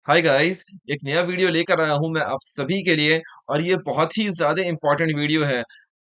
Hi guys. एक नया video लेकर आया हूं मैं आप सभी के लिए। और ये बहुत ही ज्यादा इंपॉर्टेंट वीडियो है।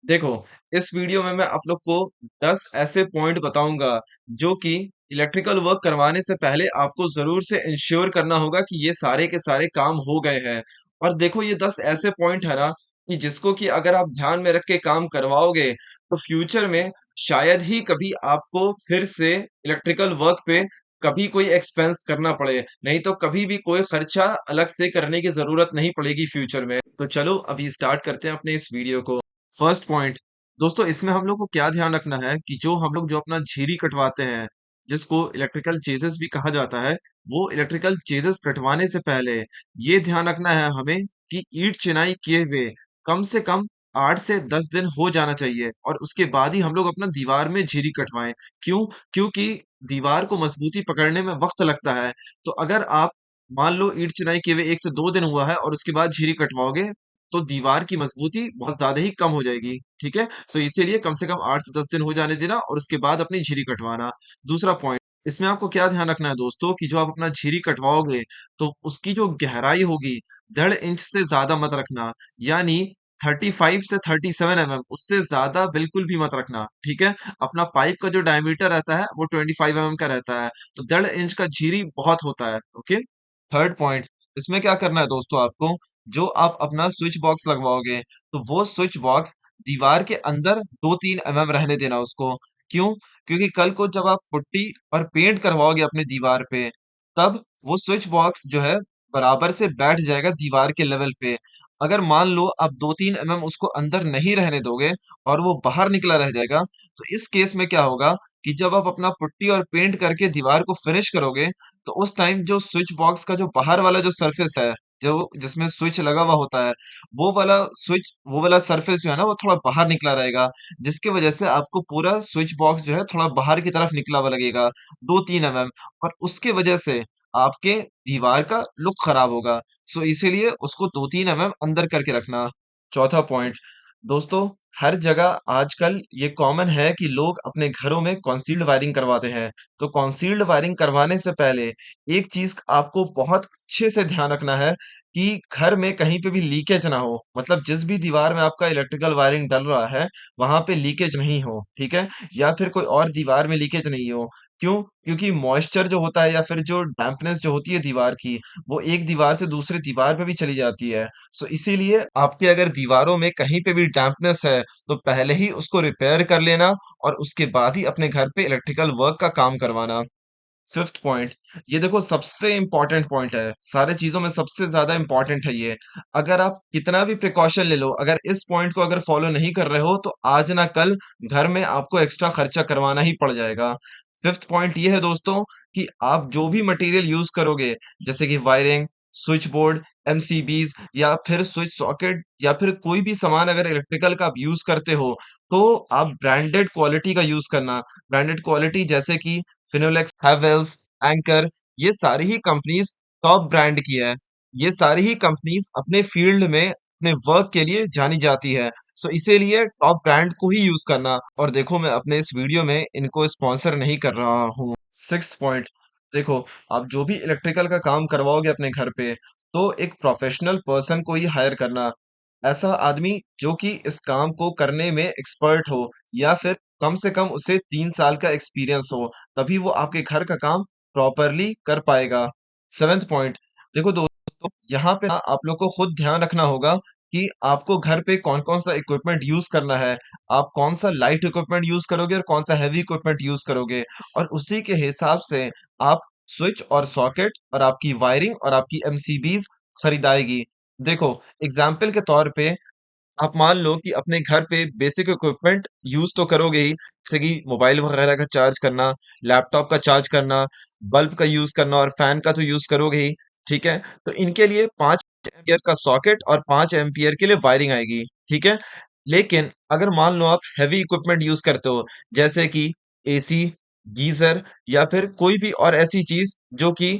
देखो, इस वीडियो में मैं आप लोग को 10 ऐसे पॉइंट बताऊंगा जो कि इलेक्ट्रिकल वर्क करवाने से पहले आपको जरूर से इंश्योर करना होगा कि ये सारे के सारे काम हो गए हैं। और देखो, ये 10 ऐसे पॉइंट है ना कि जिसको कि अगर आप ध्यान में रख के काम करवाओगे तो फ्यूचर में शायद ही कभी आपको फिर से इलेक्ट्रिकल वर्क पे कभी कोई एक्सपेंस करना पड़े, नहीं तो कभी भी कोई खर्चा अलग से करने की जरूरत नहीं पड़ेगी फ्यूचर में। तो चलो अभी स्टार्ट करते हैं अपने इस वीडियो को। फर्स्ट पॉइंट, दोस्तों इसमें हम लोग को क्या ध्यान रखना है कि जो अपना झिरी कटवाते हैं, जिसको इलेक्ट्रिकल चेजेस भी कहा जाता है, वो इलेक्ट्रिकल चेजेस कटवाने से पहले ये ध्यान रखना है हमें कि ईंट चिनाई किए हुए कम से कम 8 से 10 दिन हो जाना चाहिए और उसके बाद ही हम लोग अपना दीवार में झिरी कटवाएं। क्यों? क्योंकि दीवार को मजबूती पकड़ने में वक्त लगता है। तो अगर आप मान लो ईंट चिनाई किए हुए 1 से 2 दिन हुआ है और उसके बाद झिरी कटवाओगे तो दीवार की मजबूती बहुत ज्यादा ही कम हो जाएगी। ठीक है, सो इसीलिए कम से कम 8 से 10 दिन हो जाने देना और उसके बाद अपनी झिरी कटवाना। दूसरा पॉइंट, इसमें आपको क्या ध्यान रखना है दोस्तों कि जो आप अपना झिरी कटवाओगे तो उसकी जो गहराई होगी 1.5 इंच से ज्यादा मत रखना। यानी 35 से 37 mm, उससे ज्यादा बिल्कुल भी मत रखना। ठीक है, अपना पाइप का जो डायमीटर रहता है वो 25 mm का रहता है, तो 1.5 इंच का झिरी बहुत होता है। ओके। थर्ड पॉइंट, इसमें क्या करना है दोस्तों आपको, जो आप अपना स्विच बॉक्स लगवाओगे तो वो स्विच बॉक्स दीवार के अंदर 2-3 mm रहने देना उसको। क्यों? क्योंकि कल को जब आप पुट्टी और पेंट करवाओगे अपने दीवार पे, तब वो स्विच बॉक्स जो है बराबर से बैठ जाएगा दीवार के लेवल पे। अगर मान लो आप 2-3 mm उसको अंदर नहीं रहने दोगे और वो बाहर निकला रह जाएगा, तो इस केस में क्या होगा कि जब आप अपना पुट्टी और पेंट करके दीवार को फिनिश करोगे तो उस टाइम जो स्विच बॉक्स का जो बाहर वाला जो सरफेस है, जो जिसमें स्विच लगा हुआ होता है, वो वाला सरफेस जो है ना वो थोड़ा बाहर निकला रहेगा, जिसकी वजह से आपको पूरा स्विच बॉक्स जो है थोड़ा बाहर की तरफ निकला हुआ लगेगा, 2-3 mm। और उसके वजह से आपके दीवार का लुक खराब होगा। सो इसीलिए उसको 2-3 mm अंदर करके रखना। चौथा पॉइंट, दोस्तों हर जगह आजकल ये कॉमन है कि लोग अपने घरों में कॉन्सील्ड वायरिंग करवाते हैं। तो कॉन्सील्ड वायरिंग करवाने से पहले एक चीज आपको बहुत अच्छे से ध्यान रखना है कि घर में कहीं पे भी लीकेज ना हो। मतलब जिस भी दीवार में आपका इलेक्ट्रिकल वायरिंग डल रहा है वहां पे लीकेज नहीं हो। ठीक है, या फिर कोई और दीवार में लीकेज नहीं हो। क्यों? क्योंकि मॉइस्चर जो होता है या फिर जो डैम्पनेस जो होती है दीवार की, वो एक दीवार से दूसरे दीवार पे भी चली जाती है। सो इसीलिए आपके अगर दीवारों में कहीं पे भी डैम्पनेस है तो पहले ही उसको रिपेयर कर लेना और उसके बाद ही अपने घर पे इलेक्ट्रिकल वर्क का काम करवाना। फिफ्थ पॉइंट, ये देखो सबसे इंपॉर्टेंट पॉइंट है, सारे चीजों में सबसे ज्यादा इंपॉर्टेंट है ये। अगर आप कितना भी प्रिकॉशन ले लो, अगर इस पॉइंट को अगर फॉलो नहीं कर रहे हो तो आज ना कल घर में आपको एक्स्ट्रा खर्चा करवाना ही पड़ जाएगा। फिफ्थ पॉइंट ये है दोस्तों कि आप जो भी मटेरियल यूज करोगे, जैसे कि वायरिंग, स्विच बोर्ड, एमसीबीज या फिर स्विच सॉकेट या फिर कोई भी सामान अगर इलेक्ट्रिकल का आप यूज करते हो, तो आप ब्रांडेड क्वालिटी का यूज करना। ब्रांडेड क्वालिटी जैसे कि फिनोलेक्स, हैवेल्स, एंकर, ये सारी ही कंपनीज टॉप ब्रांड की है। ये सारी ही कंपनीज अपने फील्ड में अपने वर्क के लिए जानी जाती है। सो इसीलिए टॉप ब्रांड को ही यूज करना। और देखो, मैं अपने इस वीडियो में इनको स्पॉन्सर नहीं कर रहा हूँ। सिक्स्थ पॉइंट, देखो आप जो भी इलेक्ट्रिकल का काम करवाओगे अपने घर पे, तो एक प्रोफेशनल पर्सन को ही हायर करना। ऐसा आदमी जो कि इस काम को करने में एक्सपर्ट हो, या फिर कम से कम उसे 3 साल का एक्सपीरियंस हो, तभी वो आपके घर का काम प्रॉपरली कर पाएगा। सेवेंथ पॉइंट, देखो दोस्तों यहाँ पे ना आप लोग को खुद ध्यान रखना होगा कि आपको घर पे कौन कौन सा इक्विपमेंट यूज करना है। आप कौन सा लाइट इक्विपमेंट यूज करोगे और कौन सा हैवी इक्विपमेंट यूज करोगे, और उसी के हिसाब से आप स्विच और सॉकेट और आपकी वायरिंग और आपकी एमसीबीज खरीदाएगी। देखो, एग्जाम्पल के तौर पे आप मान लो कि अपने घर पे बेसिक इक्विपमेंट यूज तो करोगे ही, जैसे कि मोबाइल वगैरह का चार्ज करना, लैपटॉप का चार्ज करना, बल्ब का यूज करना और फैन का तो यूज करोगे ही। ठीक है, तो इनके लिए 5 एम्पियर का सॉकेट और 5 एम्पियर के लिए वायरिंग आएगी। ठीक है, लेकिन अगर मान लो आप हैवी इक्विपमेंट यूज करते हो, जैसे कि एसी, गीजर या फिर कोई भी और ऐसी चीज जो कि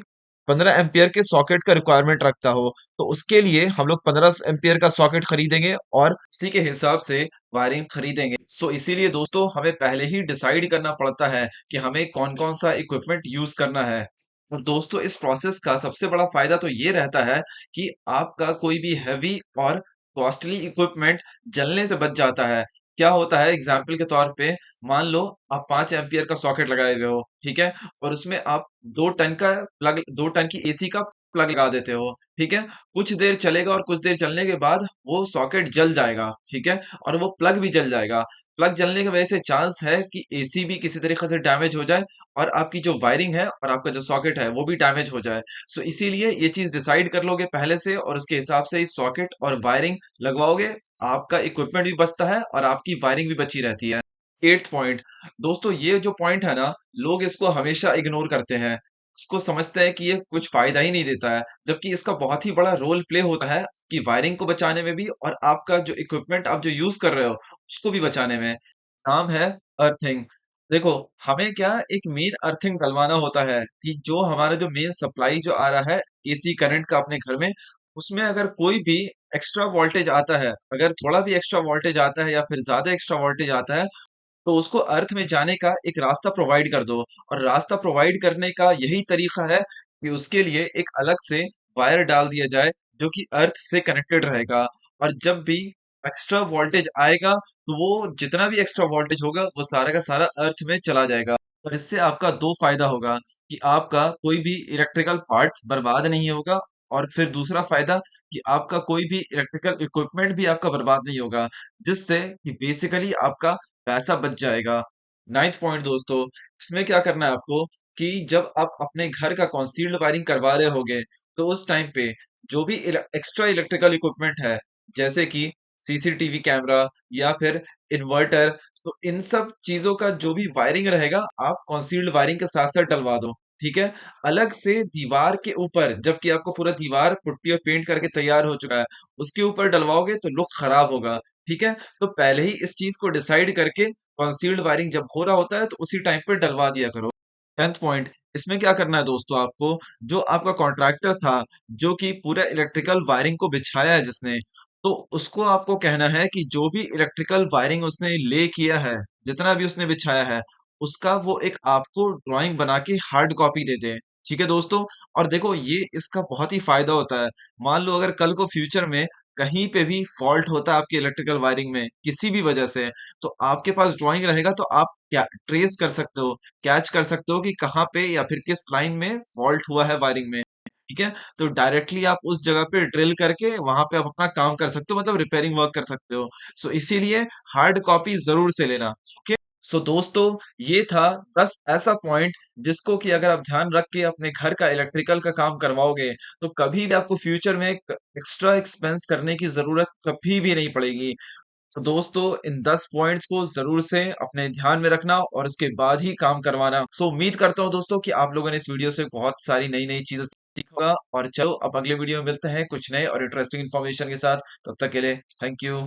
15 एम्पियर के सॉकेट का रिक्वायरमेंट रखता हो, तो उसके लिए हम लोग 15 एम्पियर का सॉकेट खरीदेंगे और उसी के हिसाब से वायरिंग खरीदेंगे। सो इसीलिए दोस्तों हमें पहले ही डिसाइड करना पड़ता है कि हमें कौन कौन सा इक्विपमेंट यूज करना है। और दोस्तों इस प्रोसेस का सबसे बड़ा फायदा तो ये रहता है कि आपका कोई भी हैवी और कॉस्टली इक्विपमेंट जलने से बच जाता है। क्या होता है एग्जाम्पल के तौर पे, मान लो आप 5 एम्पियर का सॉकेट लगाए हुए हो, ठीक है, और उसमें आप 2 टन का प्लग, 2 टन की एसी का प्लग लगा देते हो, ठीक है। कुछ देर चलेगा और कुछ देर चलने के बाद वो सॉकेट जल जाएगा, ठीक है, और वो प्लग भी जल जाएगा। प्लग जलने की वजह से चांस है कि एसी भी किसी तरीके से डैमेज हो जाए और आपकी जो वायरिंग है और आपका जो सॉकेट है वो भी डैमेज हो जाए। सो इसीलिए ये चीज डिसाइड कर लोगे पहले से और उसके हिसाब से ही सॉकेट और वायरिंग लगवाओगे। आपका इक्विपमेंट भी बचता है और आपकी वायरिंग भी बची रहती है। एट्थ पॉइंट, दोस्तों ये जो पॉइंट है ना, लोग इसको हमेशा इग्नोर करते हैं। इसको समझते हैं कि ये कुछ फायदा ही नहीं देता है, जबकि इसका बहुत ही बड़ा रोल प्ले होता है कि वायरिंग को बचाने में भी और आपका जो इक्विपमेंट आप जो यूज कर रहे हो उसको भी बचाने में। नाम है अर्थिंग। देखो, हमें क्या एक मेन अर्थिंग डलवाना होता है कि जो हमारा जो मेन सप्लाई जो आ रहा है एसी करंट का अपने घर में, उसमें अगर कोई भी एक्स्ट्रा वोल्टेज आता है, अगर थोड़ा भी एक्स्ट्रा वोल्टेज आता है या फिर ज्यादा एक्स्ट्रा वोल्टेज आता है, तो उसको अर्थ में जाने का एक रास्ता प्रोवाइड कर दो। और रास्ता प्रोवाइड करने का यही तरीका है कि उसके लिए एक अलग से वायर डाल दिया जाए जो कि अर्थ से कनेक्टेड रहेगा। और जब भी एक्स्ट्रा वोल्टेज आएगा तो वो जितना भी एक्स्ट्रा वोल्टेज होगा वो सारा का सारा अर्थ में चला जाएगा। और इससे आपका दो फायदा होगा कि आपका कोई भी इलेक्ट्रिकल पार्ट्स बर्बाद नहीं होगा, और फिर दूसरा फायदा कि आपका कोई भी इलेक्ट्रिकल इक्विपमेंट भी आपका बर्बाद नहीं होगा, जिससे कि बेसिकली आपका पैसा बच जाएगा। नाइन्थ पॉइंट दोस्तों, इसमें क्या करना है आपको कि जब आप अपने घर का कंसील्ड वायरिंग करवा रहे होगे तो उस टाइम पे जो भी एक्स्ट्रा इलेक्ट्रिकल इक्विपमेंट है, जैसे कि सीसीटीवी कैमरा या फिर इन्वर्टर, तो इन सब चीजों का जो भी वायरिंग रहेगा आप कंसील्ड वायरिंग के साथ साथ डलवा दो, ठीक है। अलग से दीवार के ऊपर, जबकि आपको पूरा दीवार पुट्टी और पेंट करके तैयार हो चुका है, उसके ऊपर डलवाओगे तो लुक खराब होगा, ठीक है। तो पहले ही इस चीज को डिसाइड करके कंसील्ड वायरिंग जब हो रहा होता है तो उसी टाइम पे डलवा दिया करो। 10th पॉइंट, इसमें क्या करना है दोस्तों आपको, जो आपका कॉन्ट्रैक्टर था जो कि पूरा इलेक्ट्रिकल वायरिंग को बिछाया है जिसने, तो उसको आपको कहना है कि जो भी इलेक्ट्रिकल वायरिंग उसने ले किया है, जितना भी उसने बिछाया है, उसका वो एक आपको ड्राइंग बना के हार्ड कॉपी दे दे, ठीक है दोस्तों। और देखो ये इसका बहुत ही फायदा होता है। मान लो अगर कल को फ्यूचर में कहीं पे भी फॉल्ट होता है आपके इलेक्ट्रिकल वायरिंग में किसी भी वजह से, तो आपके पास ड्राइंग रहेगा तो आप क्या ट्रेस कर सकते हो, कैच कर सकते हो कि कहाँ पे या फिर किस लाइन में फॉल्ट हुआ है वायरिंग में, ठीक है। तो डायरेक्टली आप उस जगह पे ड्रिल करके वहां पे आप अपना काम कर सकते हो, मतलब रिपेयरिंग वर्क कर सकते हो। सो इसीलिए हार्ड कॉपी जरूर से लेना, ओके। सो दोस्तों ये था 10 ऐसा पॉइंट जिसको कि अगर आप ध्यान रख के अपने घर का इलेक्ट्रिकल का काम करवाओगे तो कभी भी आपको फ्यूचर में एक्स्ट्रा एक्सपेंस करने की जरूरत कभी भी नहीं पड़ेगी। तो दोस्तों इन 10 पॉइंट्स को जरूर से अपने ध्यान में रखना और उसके बाद ही काम करवाना। सो उम्मीद करता हूँ दोस्तों कि आप लोगों ने इस वीडियो से बहुत सारी नई नई चीजें सीखा। और चलो अब अगले वीडियो में मिलते हैं कुछ नए और इंटरेस्टिंग इन्फॉर्मेशन के साथ। तब तक के लिए थैंक यू।